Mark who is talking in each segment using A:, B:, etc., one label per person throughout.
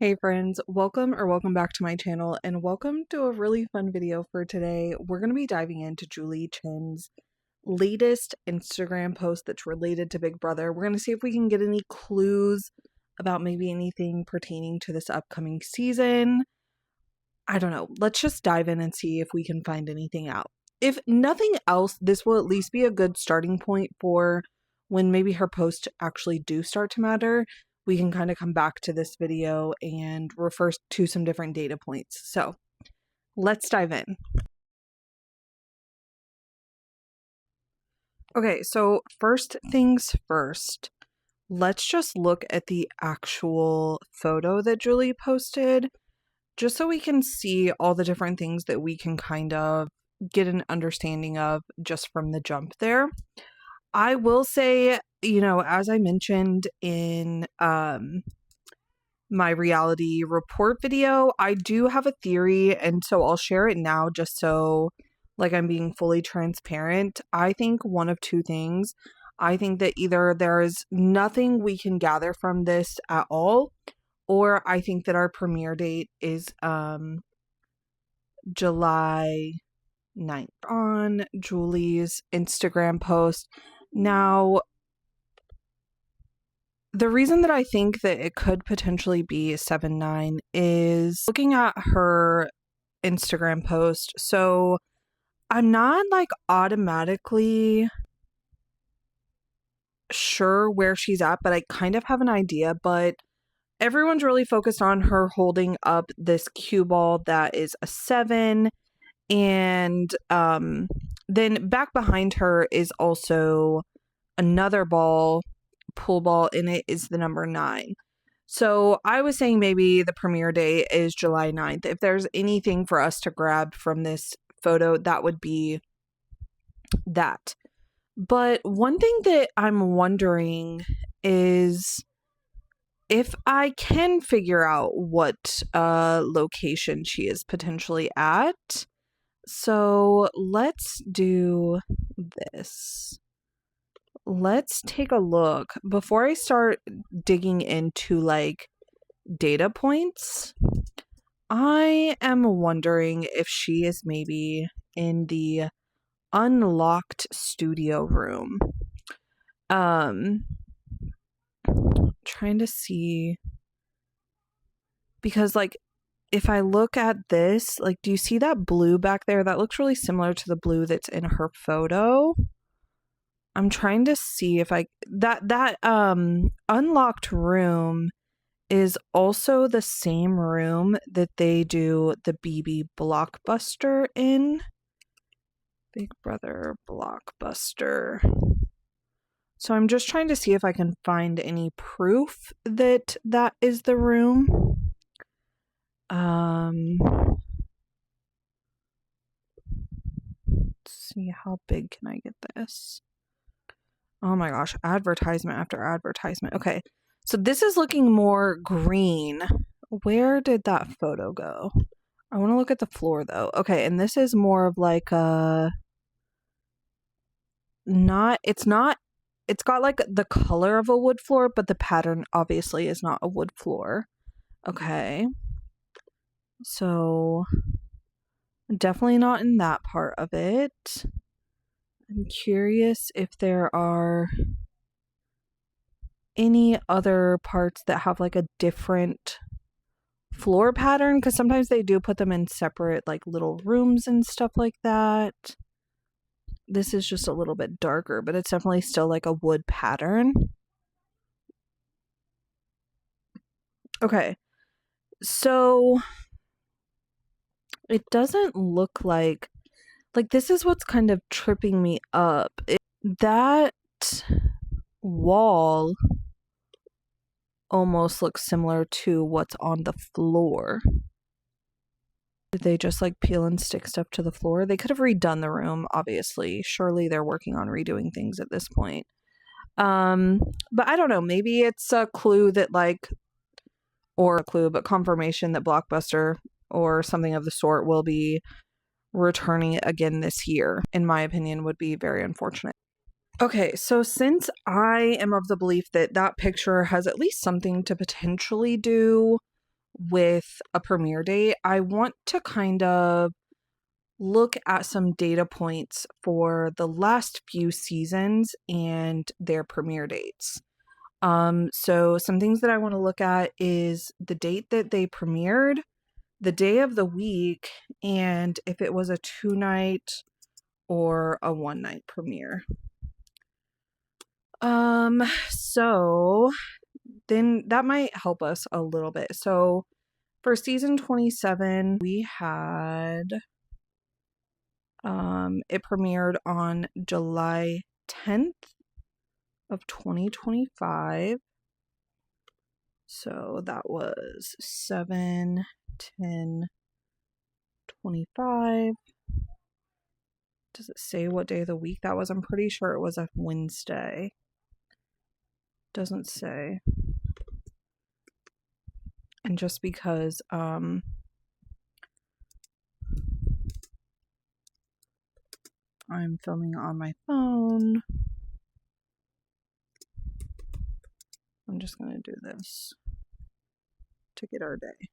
A: Hey friends, welcome back to my channel and welcome to a really fun video for today. We're going to be diving into Julie Chen's latest Instagram post that's related to Big Brother. We're going to see if we can get any clues about maybe anything pertaining to this upcoming season. I don't know. Let's just dive in and see if we can find anything out. If nothing else, this will at least be a good starting point for when maybe her posts actually do start to matter. We can kind of come back to this video and refer to some different data points. So let's dive in. Okay, so first things first, let's just look at the actual photo that Julie posted, just so we can see all the different things that we can kind of get an understanding of just from the jump there. I will say, as I mentioned in my reality report video, I do have a theory, and so I'll share it now just so I'm being fully transparent. I think one of two things. I think that either there is nothing we can gather from this at all, or I think that our premiere date is July 9th on Julie's Instagram post. Now, the reason that I think that it could potentially be 7/9 is looking at her Instagram post. So I'm not automatically sure where she's at, but I kind of have an idea. But everyone's really focused on her holding up this cue ball that is a 7. And then back behind her is also another ball, pool ball, and it is the number 9. So I was saying maybe the premiere day is July 9th. If there's anything for us to grab from this photo, that would be that. But one thing that I'm wondering is if I can figure out what location she is potentially at. So let's do this. Let's take a look. Before I start digging into data points, I am wondering if she is maybe in the unlocked studio room. Trying to see, because if I look at this, do you see that blue back there? That looks really similar to the blue that's in her photo. I'm trying to see if that unlocked room is also the same room that they do the BB Blockbuster in. Big Brother Blockbuster. So I'm just trying to see if I can find any proof that that is the room. Let's see, how big can I get this? Oh my gosh, advertisement after advertisement. Okay, so this is looking more green. Where did that photo go? I want to look at the floor though. Okay, and this is more of it's got the color of a wood floor, but the pattern obviously is not a wood floor. Okay. So definitely not in that part of it. I'm curious if there are any other parts that have a different floor pattern, because sometimes they do put them in separate little rooms and stuff like that. This is just a little bit darker, but it's definitely still a wood pattern. Okay, so it doesn't look like this is what's kind of tripping me up. That wall almost looks similar to what's on the floor. Did they just peel and stick stuff to the floor? They could have redone the room, obviously. Surely they're working on redoing things at this point. But I don't know. Maybe it's a clue that or a clue, but confirmation that Blockbuster or something of the sort will be returning again this year, in my opinion, would be very unfortunate. Okay, so since I am of the belief that that picture has at least something to potentially do with a premiere date, I want to kind of look at some data points for the last few seasons and their premiere dates. So some things that I want to look at is the date that they premiered, the day of the week, and if it was a 2-night or a 1-night premiere. So then that might help us a little bit. So for season 27, we had it premiered on July 10th of 2025. So that was 7/10/25. Does it say what day of the week that was? I'm pretty sure it was a Wednesday. Doesn't say. And just because I'm filming on my phone, I'm just going to do this to get our day.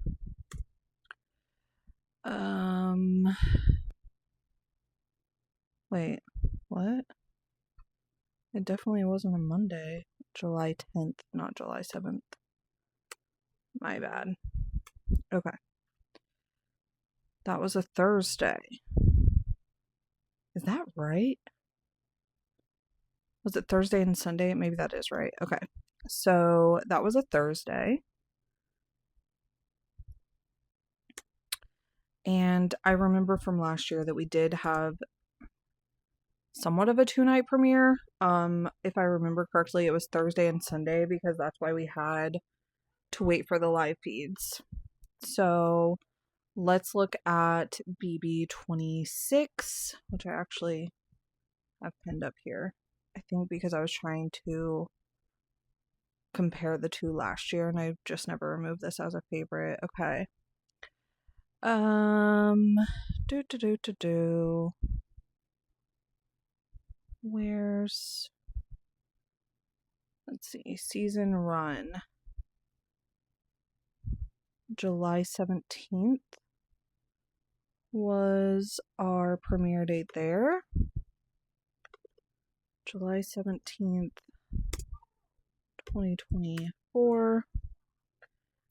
A: Wait, what? It definitely wasn't a Monday. July 10th, not July 7th. My bad. Okay. That was a Thursday. Is that right? Was it Thursday and Sunday? Maybe that is right. Okay. So that was a Thursday. And I remember from last year that we did have somewhat of a 2-night premiere. If I remember correctly, it was Thursday and Sunday because that's why we had to wait for the live feeds. So let's look at BB26, which I actually have pinned up here. I think because I was trying to compare the two last year and I just never removed this as a favorite. Okay. Where's, let's see, season run. July 17th was our premiere date there. July 17th, 2024.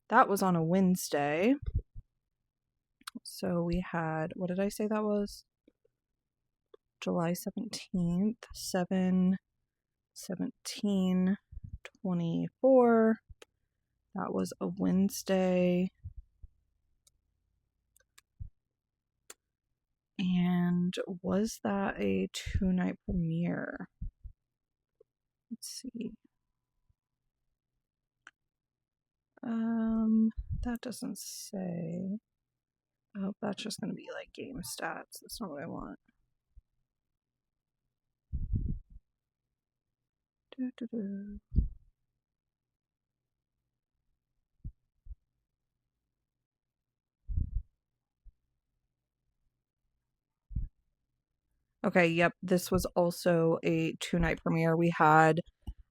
A: That was on a Wednesday. So we had, what did I say that was? July 17th, 7/17/24. That was a Wednesday. And was that a 2-night premiere? Let's see. That doesn't say. Oh, that's just going to be like game stats. That's not what I want. Okay, yep, this was also a 2-night premiere. We had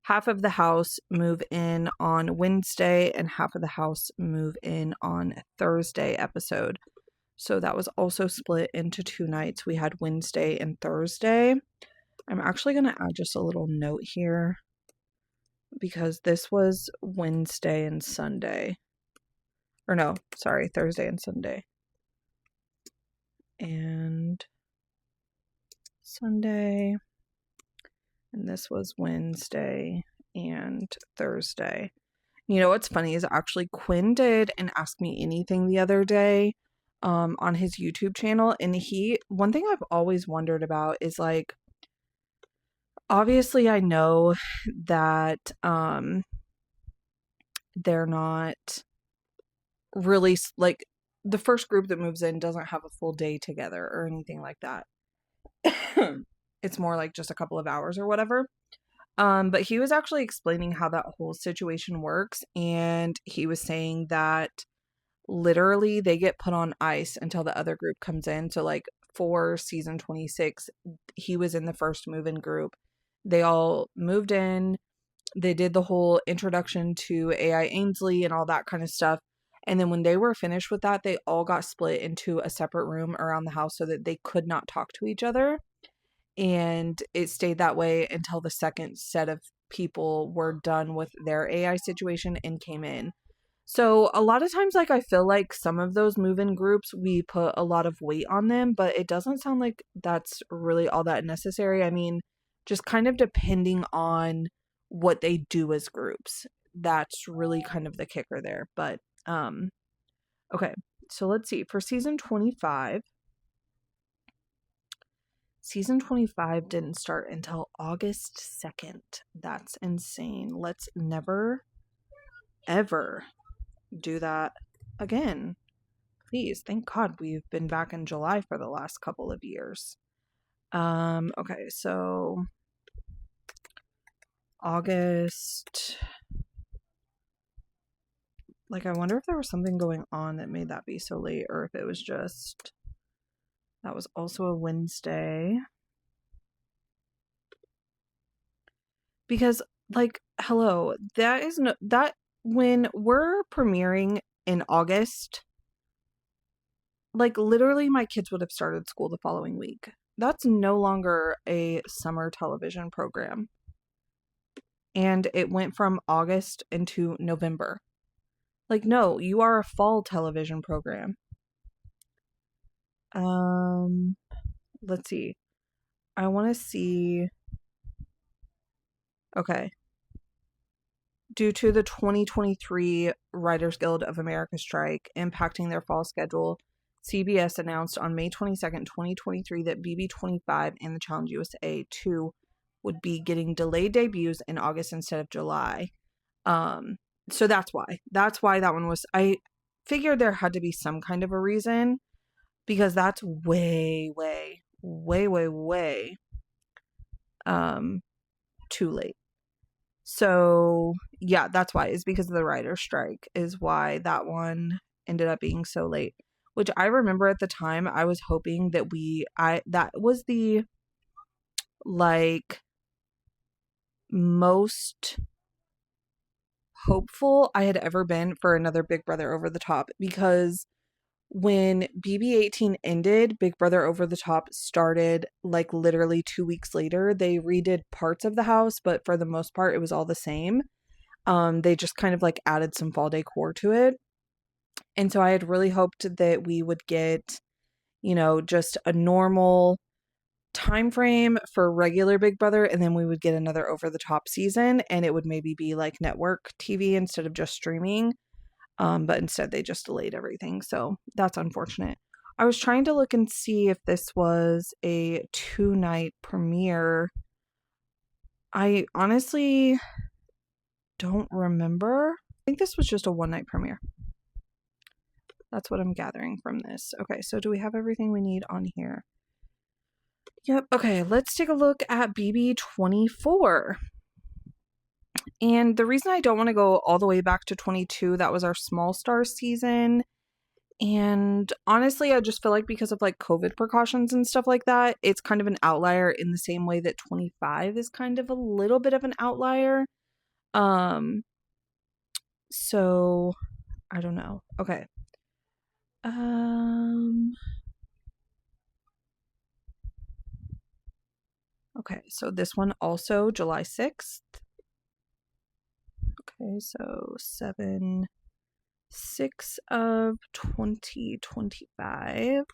A: half of the house move in on Wednesday and half of the house move in on Thursday episode. So that was also split into 2 nights. We had Wednesday and Thursday. I'm actually going to add just a little note here because this was Wednesday and Sunday. Or no, sorry, Thursday and Sunday. And Sunday. And this was Wednesday and Thursday. You know what's funny is actually Quinn did an Ask Me Anything the other day on his YouTube channel. And one thing I've always wondered about is like, obviously I know that they're not really, like, the first group that moves in doesn't have a full day together or anything like that. It's more like just a couple of hours or whatever. But he was actually explaining how that whole situation works, and he was saying that literally they get put on ice until the other group comes in. So like for season 26, he was in the first move-in group. They all moved in. They did the whole introduction to AI Ainsley and all that kind of stuff. And then when they were finished with that, they all got split into a separate room around the house so that they could not talk to each other. And it stayed that way until the second set of people were done with their AI situation and came in. So a lot of times, like, I feel like some of those move-in groups, we put a lot of weight on them, but it doesn't sound like that's really all that necessary. I mean, just kind of depending on what they do as groups. That's really kind of the kicker there. But, okay. So let's see. For season 25 didn't start until August 2nd. That's insane. Let's never, ever do that again. Please. Thank God we've been back in July for the last couple of years. Okay, so August. Like, I wonder if there was something going on that made that be so late, or if it was just that was also a Wednesday. Because, like, hello, that is no, that when we're premiering in August, like, literally my kids would have started school the following week. That's no longer a summer television program. And it went from August into November. Like, no, you are a fall television program. Let's see. I want to see. Okay. Due to the 2023 Writers Guild of America strike impacting their fall schedule, CBS announced on May 22nd, 2023 that BB28 and the Challenge USA 2 would be getting delayed debuts in August instead of July. So that's why that one was, I figured there had to be some kind of a reason, because that's way too late. So yeah, that's why. It's because of the writer's strike is why that one ended up being so late. Which I remember at the time, I was hoping that that was the, like, most hopeful I had ever been for another Big Brother Over the Top, because when BB18 ended, Big Brother Over the Top started, like, literally 2 weeks later. They redid parts of the house, but for the most part, it was all the same. They just kind of, like, added some fall decor to it. And so I had really hoped that we would get, just a normal time frame for regular Big Brother, and then we would get another Over the Top season, and it would maybe be like network TV instead of just streaming. But instead they just delayed everything, so that's unfortunate. I was trying to look and see if this was a 2-night premiere. I honestly don't remember. I think this was just a 1-night premiere. That's what I'm gathering from this. Okay, so do we have everything we need on here? Yep. Okay, let's take a look at BB24. And the reason I don't want to go all the way back to 22, that was our small star season. And honestly, I just feel like because of, like, COVID precautions and stuff like that, it's kind of an outlier in the same way that 25 is kind of a little bit of an outlier. So I don't know. Okay. Okay, so this one also July 6th. Okay, so 7/6 of 2025.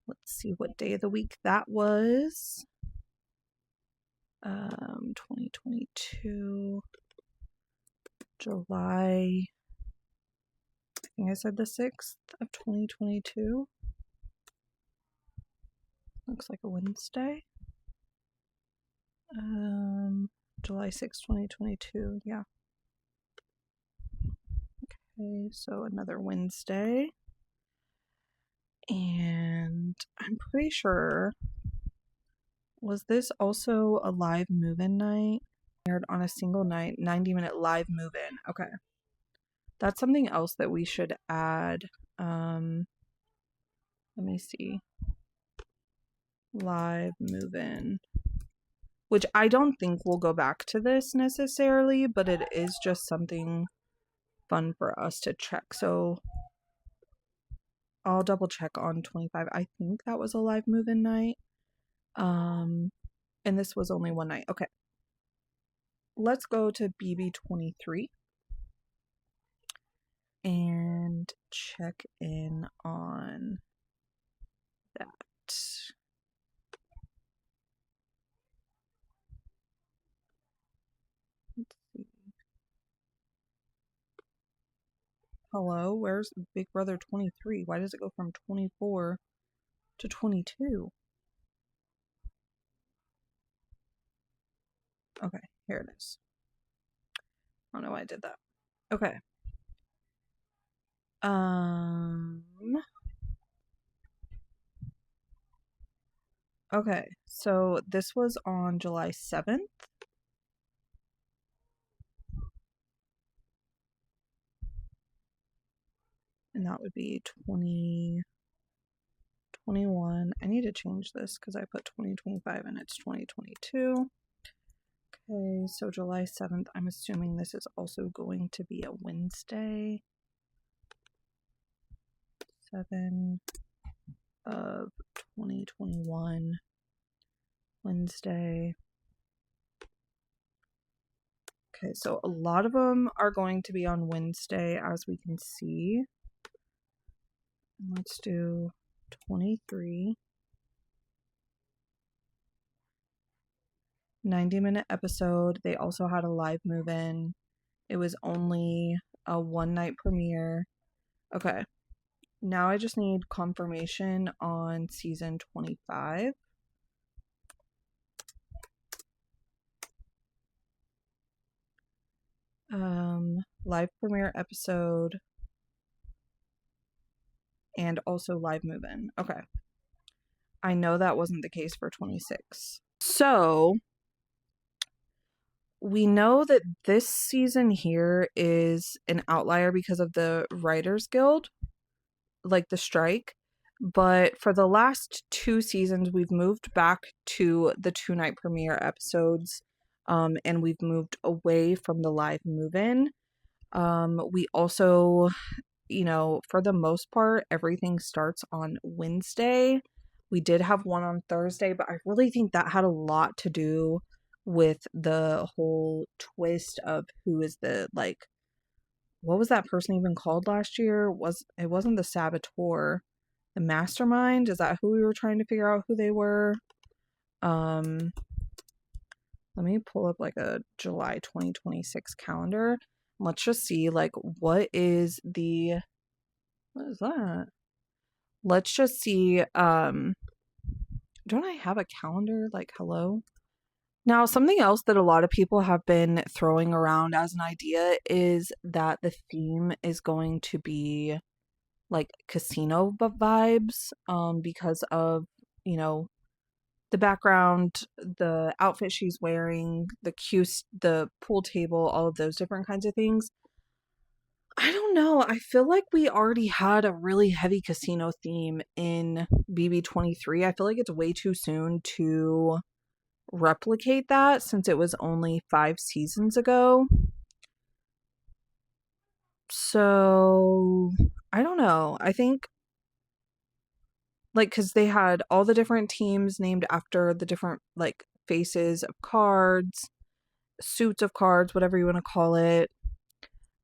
A: Let's see what day of the week that was. 2022 July, I think I said the 6th of 2022. Looks like a Wednesday. July 6th, 2022. Yeah. Okay, so another Wednesday. And I'm pretty sure, was this also a live move-in night? Aired on a single night, 90-minute live move-in. Okay. That's something else that we should add. Let me see. Live move-in. Which I don't think we'll go back to this necessarily, but it is just something fun for us to check. So I'll double check on 25. I think that was a live move-in night. And this was only one night. Okay. Let's go to BB23 and check in on that. Let's see. Hello, where's Big Brother 23? Why does it go from 24 to 22? Okay, here it is. I don't know why I did that. Okay. Okay, so this was on July 7th. And that would be 2021. I need to change this because I put 2025 and it's 2022. Okay, so July 7th. I'm assuming this is also going to be a Wednesday. 7 of 2021. Wednesday. Okay, so a lot of them are going to be on Wednesday, as we can see. Let's do 23. 90-minute episode. They also had a live move-in. It was only a one-night premiere. Okay. Now I just need confirmation on season 25. Live premiere episode. And also live move-in. Okay. I know that wasn't the case for 26. So we know that this season here is an outlier because of the Writers Guild, like the strike. But for the last 2 seasons, we've moved back to the 2-night premiere episodes, and we've moved away from the live move-in. We also, for the most part, everything starts on Wednesday. We did have one on Thursday, but I really think that had a lot to do with the whole twist of who is the, what was that person even called last year? It wasn't the Saboteur, the Mastermind? Is that who we were trying to figure out who they were? Let me pull up a July 2026 calendar. Let's just see what is that? Let's just see. Don't I have a calendar? Hello? Now, something else that a lot of people have been throwing around as an idea is that the theme is going to be casino vibes, because of, the background, the outfit she's wearing, the pool table, all of those different kinds of things. I don't know. I feel like we already had a really heavy casino theme in BB23. I feel like it's way too soon to replicate that since it was only 5 seasons ago. So, I don't know. I think because they had all the different teams named after the different faces of cards, suits of cards, whatever you want to call it.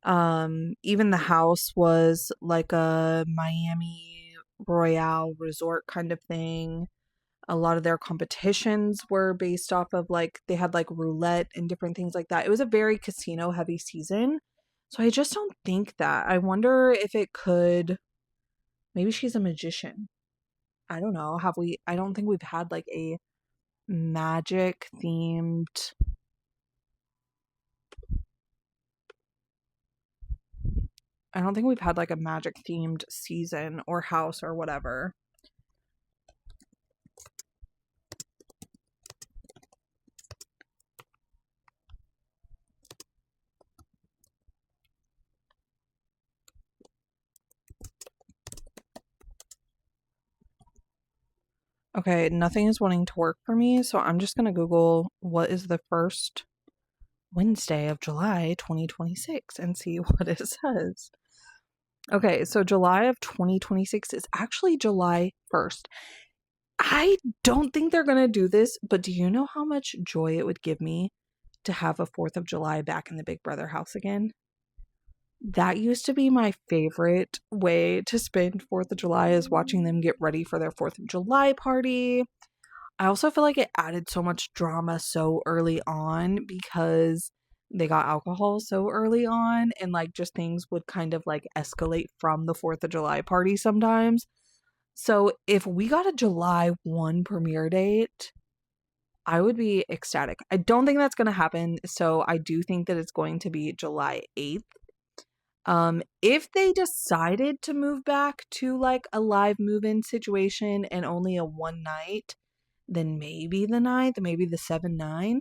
A: Even the house was like a Miami Royale resort kind of thing. A lot of their competitions were based off of they had roulette and different things like that. It was a very casino heavy season. So I just don't think that. I wonder if it could, maybe she's a magician. I don't know. I don't think we've had a magic themed. I don't think we've had a magic themed season or house or whatever. Okay, nothing is wanting to work for me, so I'm just gonna Google what is the first Wednesday of July 2026 and see what it says. Okay, so July of 2026 is actually July 1st. I don't think they're going to do this, but do you know how much joy it would give me to have a 4th of July back in the Big Brother house again? That used to be my favorite way to spend 4th of July, is watching them get ready for their 4th of July party. I also feel like it added so much drama so early on because they got alcohol so early on, and like just things would kind of like escalate from the 4th of July party sometimes. So if we got a July 1 premiere date, I would be ecstatic. I don't think that's going to happen, so I do think that it's going to be July 8th. If they decided to move back to like a live move-in situation and only a one night, then maybe the 9th, maybe the 7-9.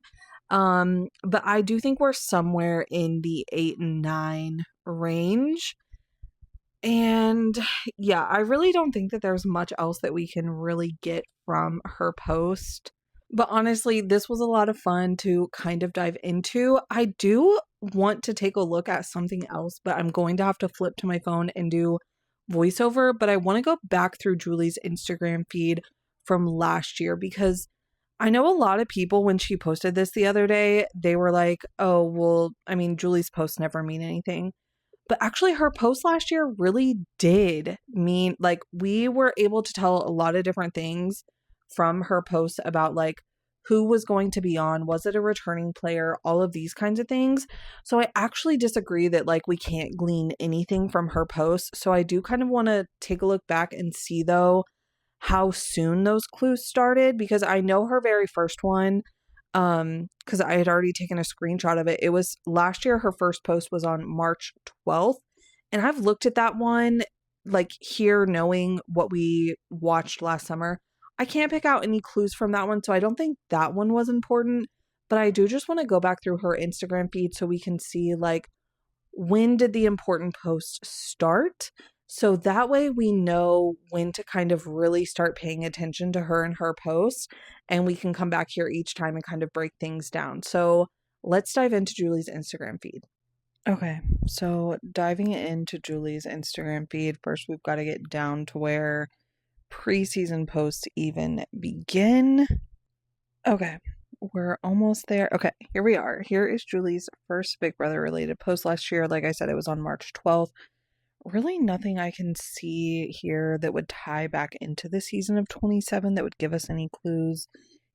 A: But I do think we're somewhere in the 8 and 9 range. And yeah, I really don't think that there's much else that we can really get from her post. But honestly, this was a lot of fun to kind of dive into. I do want to take a look at something else, but I'm going to have to flip to my phone and do voiceover. But I want to go back through Julie's Instagram feed from last year, because I know a lot of people, when she posted this the other day, they were like, oh, well, I mean, Julie's posts never mean anything. But actually, her post last year really did mean, like, we were able to tell a lot of different things from her posts about, like, who was going to be on, was it a returning player, all of these kinds of things. So I actually disagree that, like, we can't glean anything from her posts. So I do kind of want to take a look back and see, though, how soon those clues started, because I know her very first one, because I had already taken a screenshot of it. It was last year. Her first post was on March 12th, and I've looked at that one, like, here, knowing what we watched last summer. I can't pick out any clues from that one, so I don't think that one was important, but I do just want to go back through her Instagram feed so we can see, like, when did the important posts start? So that way we know when to kind of really start paying attention to her and her posts, and we can come back here each time and kind of break things down. So let's dive into Julie's Instagram feed. Okay, so diving into Julie's Instagram feed, first we've got to get down to where preseason posts even begin. Okay, we're almost there. Okay, here we are. Here is Julie's first Big Brother related post last year. Like I said, it was on March 12th. Really nothing I can see here that would tie back into the season of 27 that would give us any clues.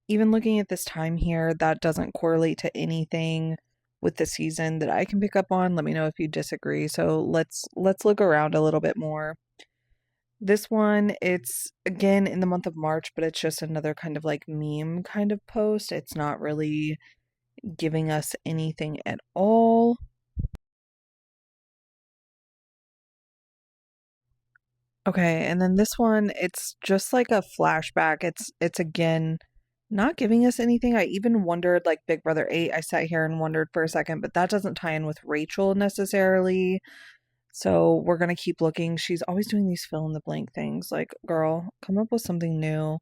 A: Even looking at this time here, that doesn't correlate to anything with the season that I can pick up on. Let me know if you disagree. So let's look around a little bit more. This one, it's again in the month of March, but it's just another kind of like meme kind of post. It's not really giving us anything at all. Okay, and then this one, it's just like a flashback. It's again not giving us anything. I even wondered, like, Big Brother 8, I sat here and wondered for a second, but that doesn't tie in with Rachel necessarily. So we're gonna keep looking. She's always doing these fill in the blank things. Like, girl, come up with something new.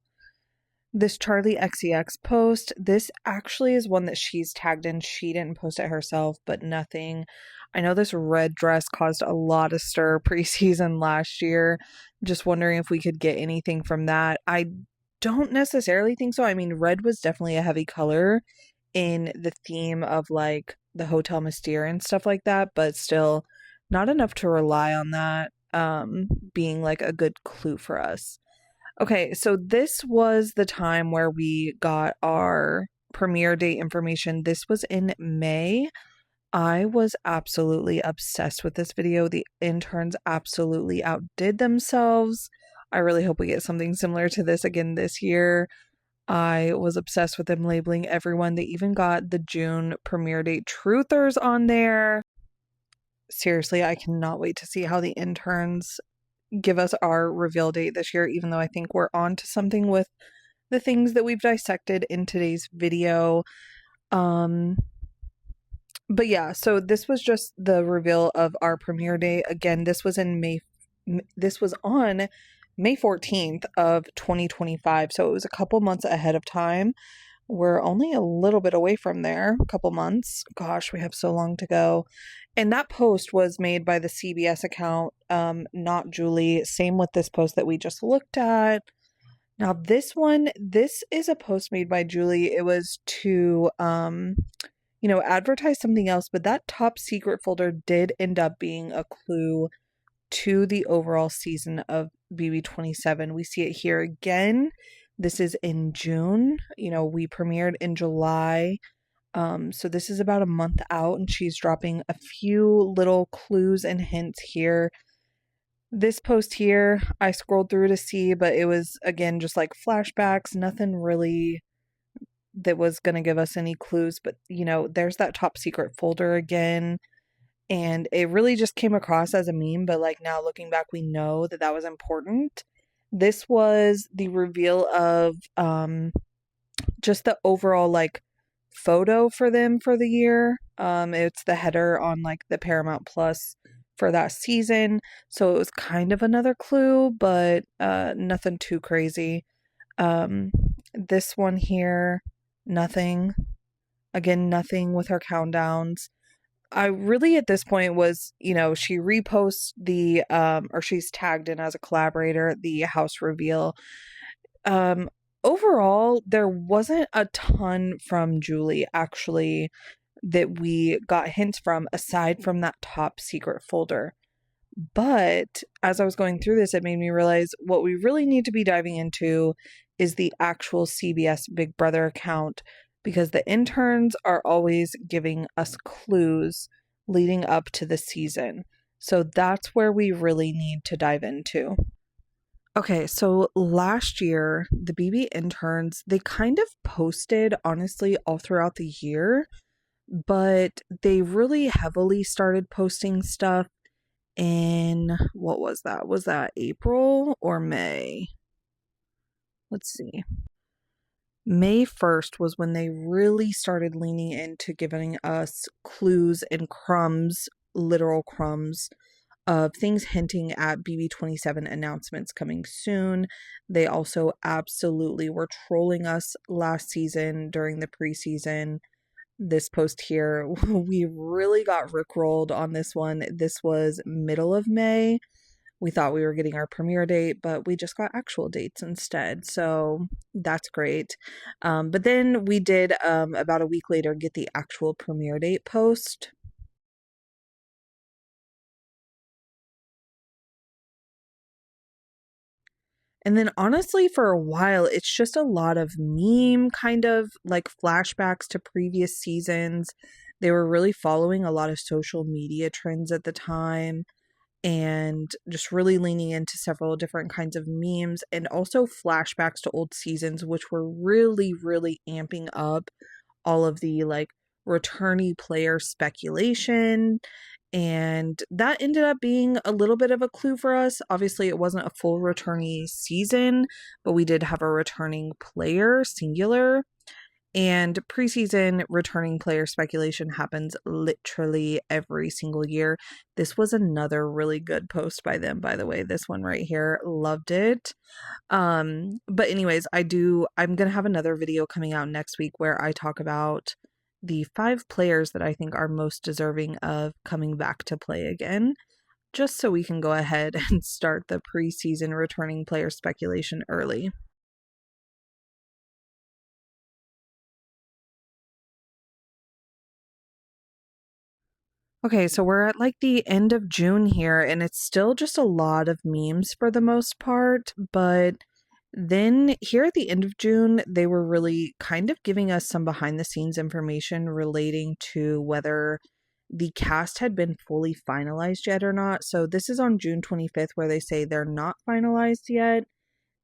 A: This Charlie XCX post, this actually is one that she's tagged in. She didn't post it herself, but nothing. I know this red dress caused a lot of stir preseason last year. Just wondering if we could get anything from that. I don't necessarily think so. I mean, red was definitely a heavy color in the theme of like the Hotel Mystere and stuff like that, but still not enough to rely on that being like a good clue for us. Okay, so this was the time where we got our premiere date information. This was in May. I was absolutely obsessed with this video. The interns absolutely outdid themselves. I really hope we get something similar to this again this year. I was obsessed with them labeling everyone. They even got the June premiere date truthers on there. Seriously, I cannot wait to see how the interns give us our reveal date this year, even though I think we're on to something with the things that we've dissected in today's video. But yeah, so this was just the reveal of our premiere day. Again, this was on May 14th of 2025, so it was a couple months ahead of time. We're only a little bit away from there, a couple months. Gosh, we have so long to go. And that post was made by the CBS account, not Julie. Same with this post that we just looked at. Now, this is a post made by Julie. It was to, advertise something else, but that top secret folder did end up being a clue to the overall season of BB27. We see it here again. This is in June. We premiered in July. So this is about a month out, and she's dropping a few little clues and hints here. This post here, I scrolled through to see, but it was, again, just like flashbacks, nothing really that was going to give us any clues. But, there's that top secret folder again. And it really just came across as a meme, but like now looking back, we know that that was important. This was the reveal of just the overall like photo for them for the year. It's the header on like the Paramount Plus for that season. So it was kind of another clue, but nothing too crazy. This one here, nothing. Again, nothing with her countdowns. I really at this point was, she reposts the or she's tagged in as a collaborator, the house reveal. Overall, there wasn't a ton from Julie actually that we got hints from aside from that top secret folder. But as I was going through this, it made me realize what we really need to be diving into is the actual CBS Big Brother account, because the interns are always giving us clues leading up to the season. So that's where we really need to dive into. Okay, so last year, the BB interns, they kind of posted, honestly, all throughout the year, but they really heavily started posting stuff in, what was that? Was that April or May? Let's see. May 1st was when they really started leaning into giving us clues and crumbs, literal crumbs, of things hinting at BB27 announcements coming soon. They also absolutely were trolling us last season during the preseason. This post here, we really got rickrolled on this one. This was middle of May. We thought we were getting our premiere date, but we just got actual dates instead. So that's great. But then we did, about a week later, get the actual premiere date post. And then honestly, for a while, it's just a lot of meme kind of like flashbacks to previous seasons. They were really following a lot of social media trends at the time and just really leaning into several different kinds of memes and also flashbacks to old seasons, which were really, really amping up all of the like returnee player speculation. And that ended up being a little bit of a clue for us. Obviously, it wasn't a full returnee season, but we did have a returning player, singular. And preseason returning player speculation happens literally every single year. This was another really good post by them, by the way. This one right here, loved it. But anyways, I'm going to have another video coming out next week where I talk about the 5 players that I think are most deserving of coming back to play again, just so we can go ahead and start the preseason returning player speculation early. Okay, so we're at like the end of June here, and it's still just a lot of memes for the most part. But then here at the end of June, they were really kind of giving us some behind the scenes information relating to whether the cast had been fully finalized yet or not. So this is on June 25th, where they say they're not finalized yet.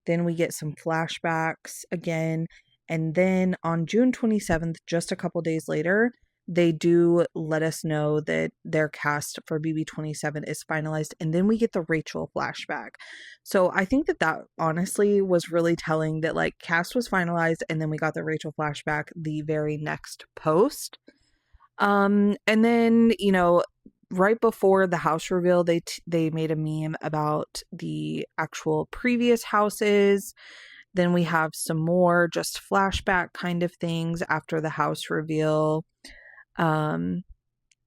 A: Then we get some flashbacks again. And then on June 27th, just a couple days later, they do let us know that their cast for BB27 is finalized. And then we get the Rachel flashback. So I think that honestly was really telling that like cast was finalized and then we got the Rachel flashback the very next post. And then, right before the house reveal, they made a meme about the actual previous houses. Then we have some more just flashback kind of things after the house reveal. And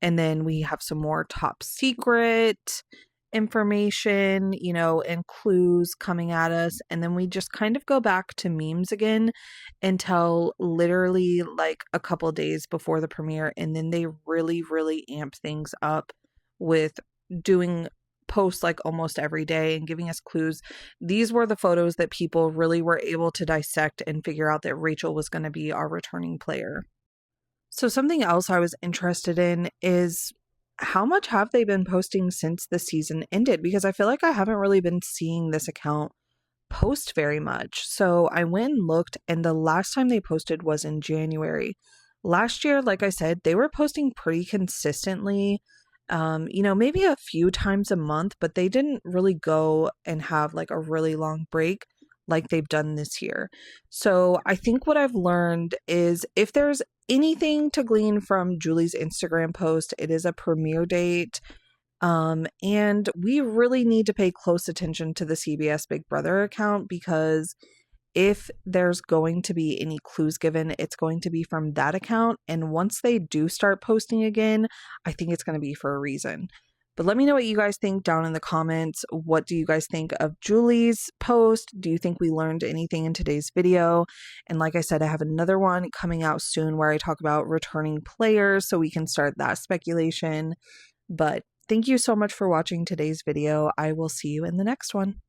A: then we have some more top secret information, and clues coming at us. And then we just kind of go back to memes again until literally like a couple days before the premiere. And then they really, really amp things up with doing posts like almost every day and giving us clues. These were the photos that people really were able to dissect and figure out that Rachel was going to be our returning player. So something else I was interested in is how much have they been posting since the season ended? Because I feel like I haven't really been seeing this account post very much. So I went and looked, and the last time they posted was in January. Last year, like I said, they were posting pretty consistently, maybe a few times a month, but they didn't really go and have like a really long break like they've done this year. So I think what I've learned is if there's anything to glean from Julie's Instagram post, it is a premiere date. And we really need to pay close attention to the CBS Big Brother account, because if there's going to be any clues given, it's going to be from that account. And once they do start posting again, I think it's going to be for a reason. But let me know what you guys think down in the comments. What do you guys think of Julie's post? Do you think we learned anything in today's video? And like I said, I have another one coming out soon where I talk about returning players, so we can start that speculation. But thank you so much for watching today's video. I will see you in the next one.